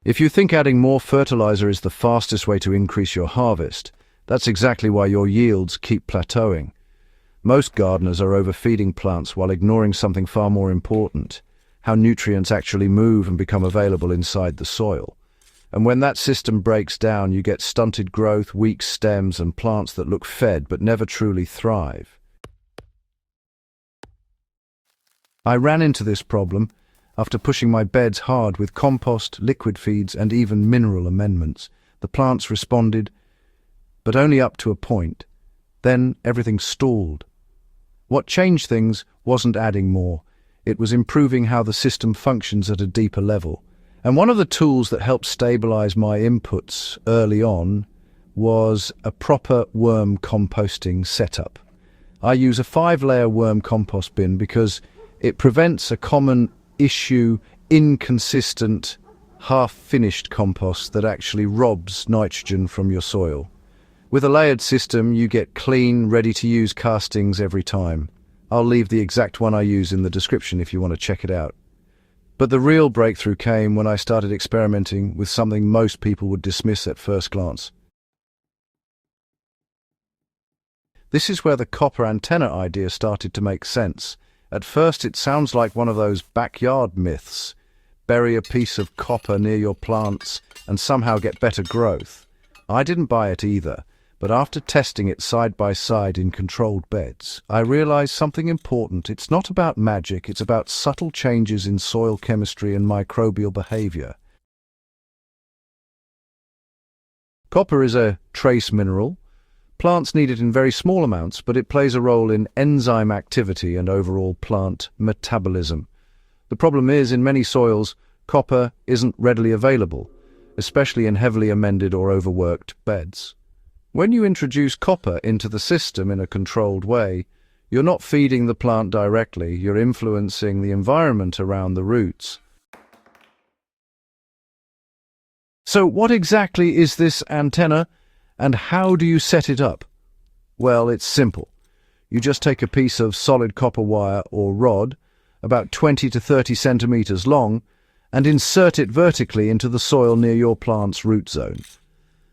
If you think adding more fertilizer is the fastest way to increase your harvest, that's exactly why your yields keep plateauing. Most gardeners are overfeeding plants while ignoring something far more important: how nutrients actually move and become available inside the soil. And when that system breaks down, you get stunted growth, weak stems, and plants that look fed but never truly thrive. I ran into this problem after pushing my beds hard with compost, liquid feeds, and even mineral amendments. The plants responded, but only up to a point. Then everything stalled. What changed things wasn't adding more. It was improving how the system functions at a deeper level. And one of the tools that helped stabilize my inputs early on was a proper worm composting setup. I use a 5-layer worm compost bin because it prevents a common issue: inconsistent, half-finished compost that actually robs nitrogen from your soil. With a layered system, you get clean, ready-to-use castings every time. I'll leave the exact one I use in the description if you want to check it out. But the real breakthrough came when I started experimenting with something most people would dismiss at first glance. This is where the copper antenna idea started to make sense. At first, it sounds like one of those backyard myths. Bury a piece of copper near your plants and somehow get better growth. I didn't buy it either, but after testing it side by side in controlled beds, I realized something important. It's not about magic, it's about subtle changes in soil chemistry and microbial behavior. Copper is a trace mineral. Plants need it in very small amounts, but it plays a role in enzyme activity and overall plant metabolism. The problem is, in many soils, copper isn't readily available, especially in heavily amended or overworked beds. When you introduce copper into the system in a controlled way, you're not feeding the plant directly, you're influencing the environment around the roots. So what exactly is this antenna, and how do you set it up? Well, it's simple. You just take a piece of solid copper wire or rod, about 20 to 30 centimeters long, and insert it vertically into the soil near your plant's root zone.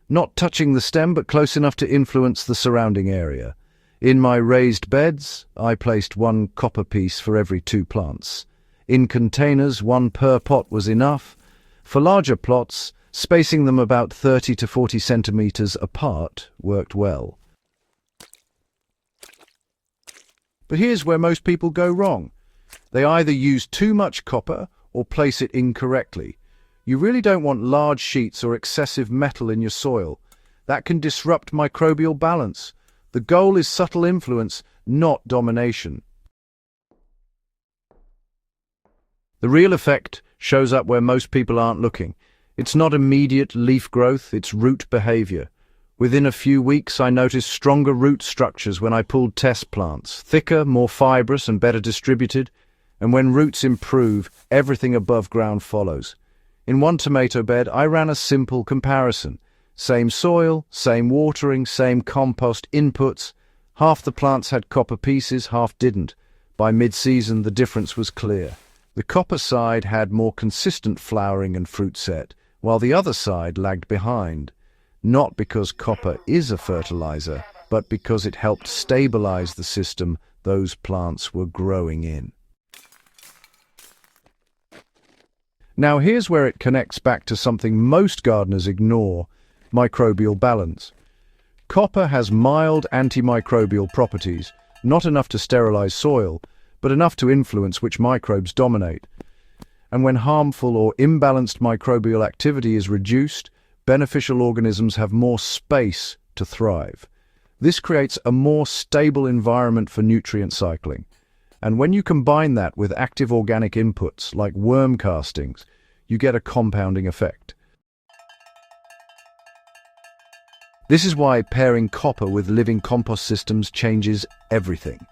Not touching the stem, but close enough to influence the surrounding area. In my raised beds, I placed 1 copper piece for every 2 plants. In containers, 1 per pot was enough. For larger plots, spacing them about 30 to 40 centimeters apart worked well. But here's where most people go wrong. They either use too much copper or place it incorrectly. You really don't want large sheets or excessive metal in your soil. That can disrupt microbial balance. The goal is subtle influence, not domination. The real effect shows up where most people aren't looking. It's not immediate leaf growth, it's root behavior. Within a few weeks, I noticed stronger root structures when I pulled test plants, thicker, more fibrous, and better distributed. And when roots improve, everything above ground follows. In 1 tomato bed, I ran a simple comparison. Same soil, same watering, same compost inputs. Half the plants had copper pieces, half didn't. By mid-season, the difference was clear. The copper side had more consistent flowering and fruit set, while the other side lagged behind. Not because copper is a fertilizer, but because it helped stabilize the system those plants were growing in. Now here's where it connects back to something most gardeners ignore: microbial balance. Copper has mild antimicrobial properties, not enough to sterilize soil, but enough to influence which microbes dominate. And when harmful or imbalanced microbial activity is reduced, beneficial organisms have more space to thrive. This creates a more stable environment for nutrient cycling. And when you combine that with active organic inputs like worm castings, you get a compounding effect. This is why pairing copper with living compost systems changes everything.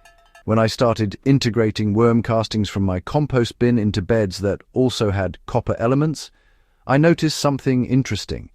When I started integrating worm castings from my compost bin into beds that also had copper elements, I noticed something interesting.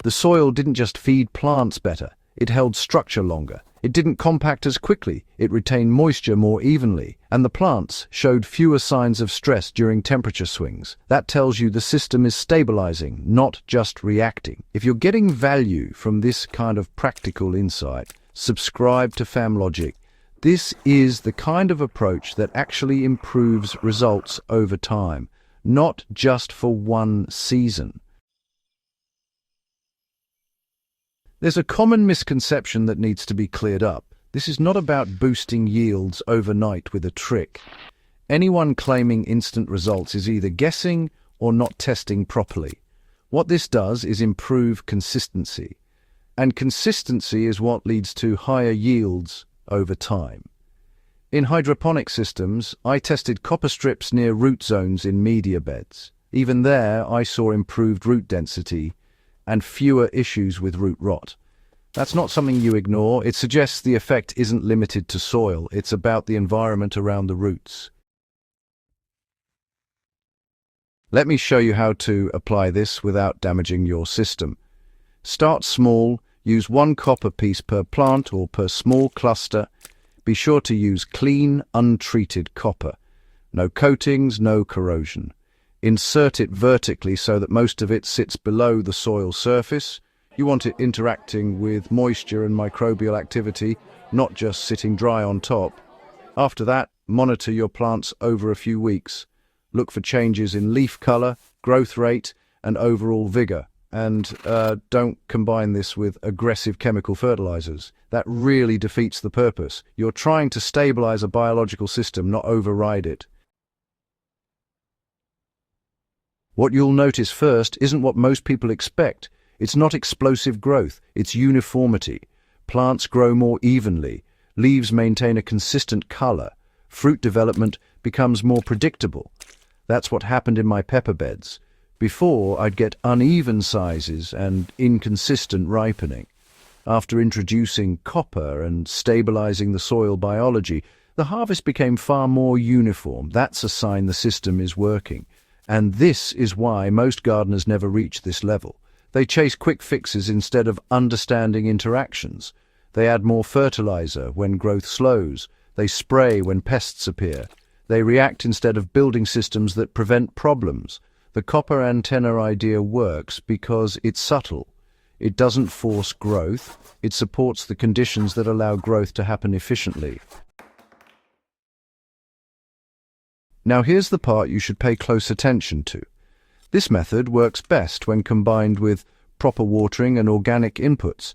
The soil didn't just feed plants better, It held structure longer. It didn't compact as quickly. It retained moisture more evenly. And the plants showed fewer signs of stress during temperature swings. That tells you the system is stabilizing, not just reacting. If you're getting value from this kind of practical insight, subscribe to FamLogic. This is the kind of approach that actually improves results over time, not just for one season. There's a common misconception that needs to be cleared up. This is not about boosting yields overnight with a trick. Anyone claiming instant results is either guessing or not testing properly. What this does is improve consistency. And consistency is what leads to higher yields over time. In hydroponic systems, I tested copper strips near root zones in media beds. Even there, I saw improved root density and fewer issues with root rot. That's not something you ignore. It suggests the effect isn't limited to soil. It's about the environment around the roots. Let me show you how to apply this without damaging your system. Start small, use 1 copper piece per plant or per small cluster. Be sure to use clean, untreated copper. No coatings, no corrosion. Insert it vertically so that most of it sits below the soil surface. You want it interacting with moisture and microbial activity, not just sitting dry on top. After that, monitor your plants over a few weeks. Look for changes in leaf color, growth rate, and overall vigor. And don't combine this with aggressive chemical fertilizers. That really defeats the purpose. You're trying to stabilize a biological system, not override it. What you'll notice first isn't what most people expect. It's not explosive growth, it's uniformity. Plants grow more evenly, leaves maintain a consistent color, fruit development becomes more predictable. That's what happened in my pepper beds. Before, I'd get uneven sizes and inconsistent ripening. After introducing copper and stabilizing the soil biology, the harvest became far more uniform. That's a sign the system is working. And this is why most gardeners never reach this level. They chase quick fixes instead of understanding interactions. They add more fertilizer when growth slows. They spray when pests appear. They react instead of building systems that prevent problems. The copper antenna idea works because it's subtle. It doesn't force growth. It supports the conditions that allow growth to happen efficiently. Now here's the part you should pay close attention to. This method works best when combined with proper watering and organic inputs.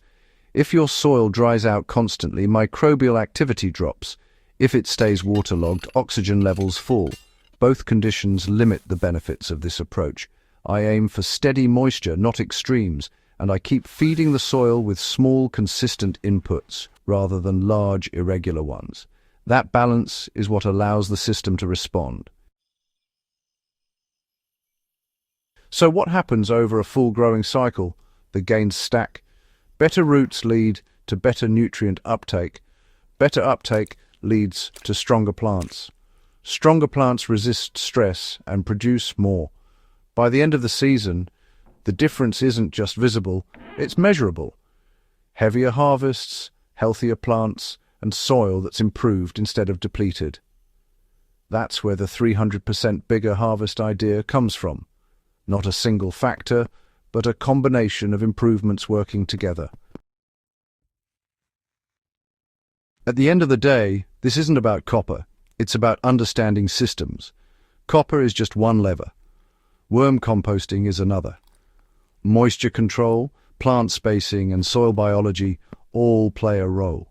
If your soil dries out constantly, microbial activity drops. If it stays waterlogged, oxygen levels fall. Both conditions limit the benefits of this approach. I aim for steady moisture, not extremes, and I keep feeding the soil with small, consistent inputs rather than large, irregular ones. That balance is what allows the system to respond. So what happens over a full growing cycle? The gains stack. Better roots lead to better nutrient uptake. Better uptake leads to stronger plants. Stronger plants resist stress and produce more. By the end of the season, the difference isn't just visible, it's measurable. Heavier harvests, healthier plants, and soil that's improved instead of depleted. That's where the 300% bigger harvest idea comes from. Not a single factor, but a combination of improvements working together. At the end of the day, this isn't about copper, it's about understanding systems. Copper is just one lever. Worm composting is another. Moisture control, plant spacing, and soil biology all play a role.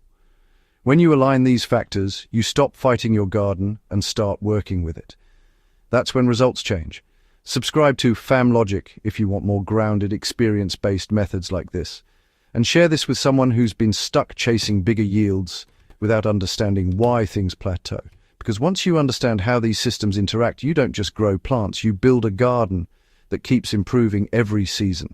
When you align these factors, you stop fighting your garden and start working with it. That's when results change. Subscribe to FamLogic if you want more grounded, experience-based methods like this. And share this with someone who's been stuck chasing bigger yields without understanding why things plateau. Because once you understand how these systems interact, you don't just grow plants, you build a garden that keeps improving every season.